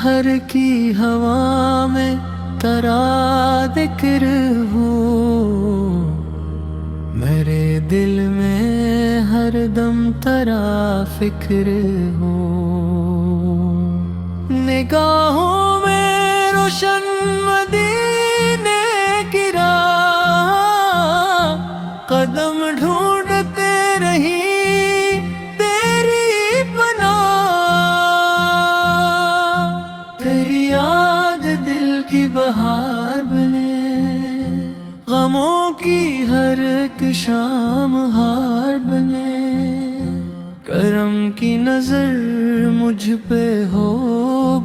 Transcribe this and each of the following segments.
شہر کی ہوا میں ترا ذکر ہوں، میرے دل میں ہر دم ترا فکر ہو، نگاہوں میں روشن مدینے کی راہ، قدم ڈھونڈتے رہی تیری پناہ، تیری یاد دل کی بہار بنے، غموں کی ہر ایک شام ہار بنے، کرم کی نظر مجھ پہ ہو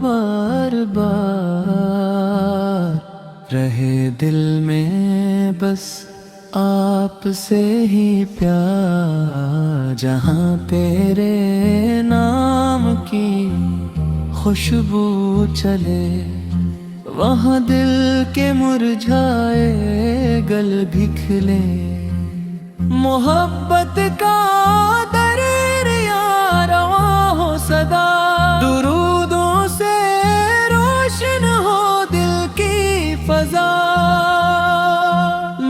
بار بار، رہے دل میں بس آپ سے ہی پیار، جہاں تیرے نام کی خوشبو چلے، وہاں دل کے مرجھائے گل بھی کھلے، محبت کا دریا رواں ہو صدا، درودوں سے روشن ہو دل کی فضا،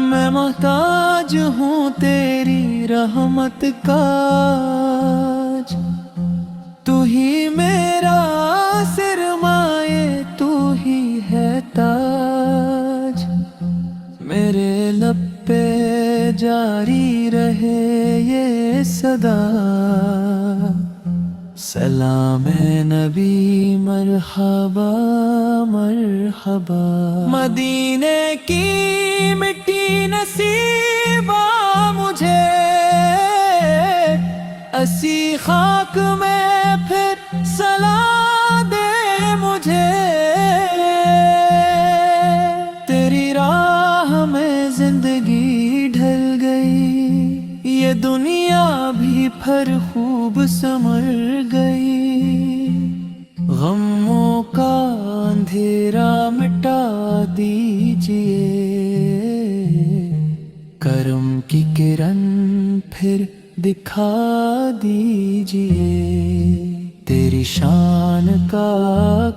میں محتاج ہوں تیری رحمت کا، تو ہی میرا سرمایہ، تو ہی ہے تاج، میرے لب پہ جاری رہے یہ صدا، سلام ہے نبی مرحبا مرحبا، مدینے کی مٹی نصیبا مجھے، اسی خاک میں پھر صلا دے مجھے، تیری راہ میں زندگی ڈھل گئی، یہ دنیا بھی پھر خوب سنور گئی، غموں کا اندھیرا مٹا دیجئے، کرم کی کرن پھر دکھا دیجئے، تیری شان کا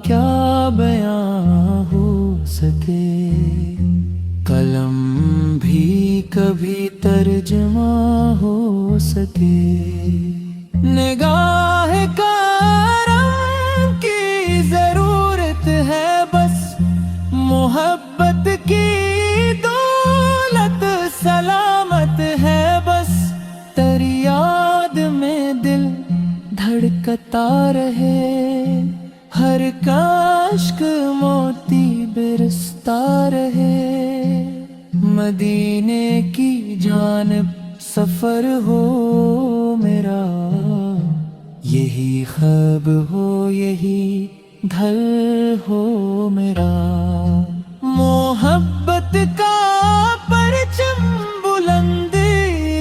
کیا بیان ہو سکے، قلم بھی کبھی ترجمہ ہو سکے، نگاہ کرم کی ضرورت ہے بس، محبت کی دولت سلامت ہے بس، تیری یاد میں دل دھڑکتا رہے، ہر کاشک موتی برستا رہے، مدینے کی جانب سفر ہو میرا، یہی خواب ہو یہی ڈھل ہو میرا، محبت کا پرچم بلند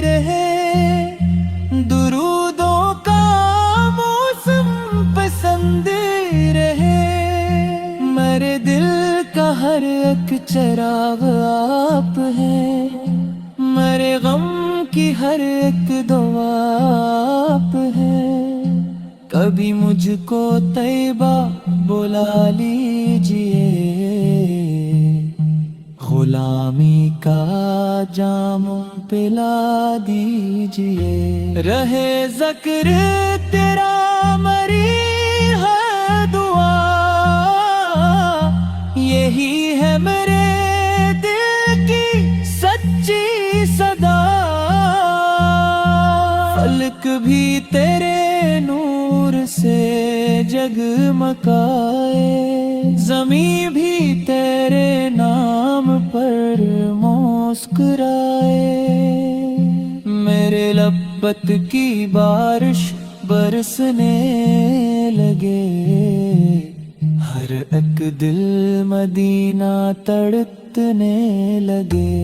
رہے، درودوں کا موسم پسند رہے، میرے دل کا ہر ایک چراغ آپ ہے، میرے غم کی ہر ایک دعا آپ ہے، کبھی مجھ کو طیبہ بلا لیجئے، غلامی کا جام پلا دیجئے، رہے ذکر تیرا مری ہے دعا، یہی ہے میرے دل کی سچی صدا، فلک بھی تیرے نور سے جگمگائے، زمین بھی تیرے نام پر مسکرائے، میرے لبت کی بارش برسنے لگے، ہر ایک دل مدینہ تڑپنے لگے،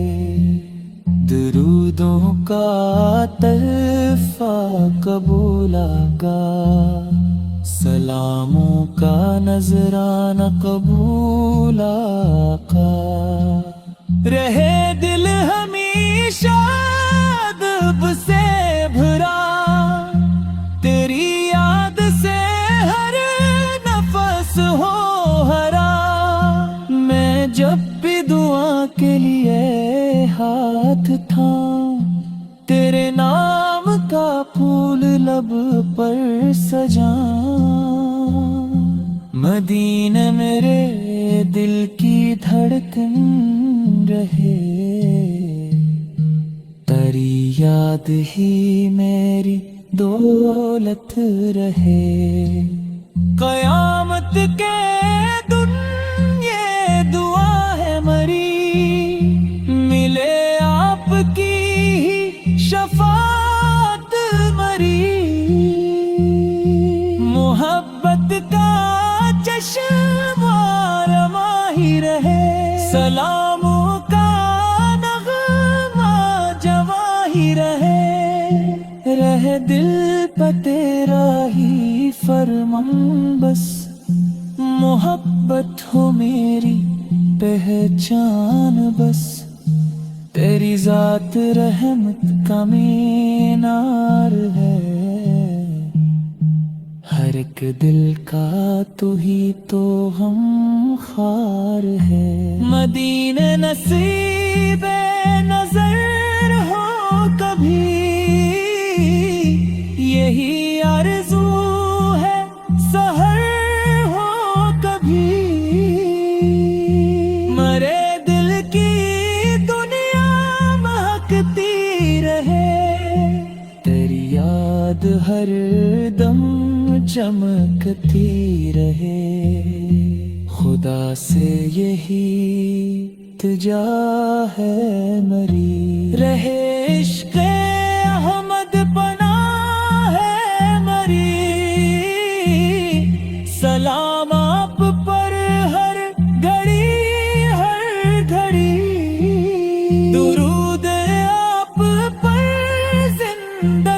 درودوں کا تحفہ قبول آقا، سلاموں کا نذرانہ قبول آقا، رہے دل ہمیشہ ادب سے بھرا، تیری یاد سے ہر نفس ہو ہاتھ تھام تیرے نام کا پھول لب پر سجا مدینہ میرے دل کی دھڑکن رہے تیری یاد ہی میری دولت رہے قیامت کے دن یہ دعا ہے مری ملے آپ کی ہی شفاعت مری محبت کا چشمہ رواں ہی رہے سلاموں کا نغمہ جواں ہی رہے دل پہ تیرا ہی فرمان بس محبت ہو میری پہچان بس تیری ذات رحمت کا مینار ہے ہر ایک دل کا تو ہی تو ہم خار ہے مدینہ نصیب نظر ہو کبھی یہی آرزو ہے سحر ہو کبھی مرے دل کی دنیا مہکتی رہے تیری یاد ہر دم چمکتی رہے خدا سے یہی التجا ہے مری رہے عشق احمد پناہ ہے مری سلام آپ پر ہر گھڑی ہر گھڑی درود آپ پر زندہ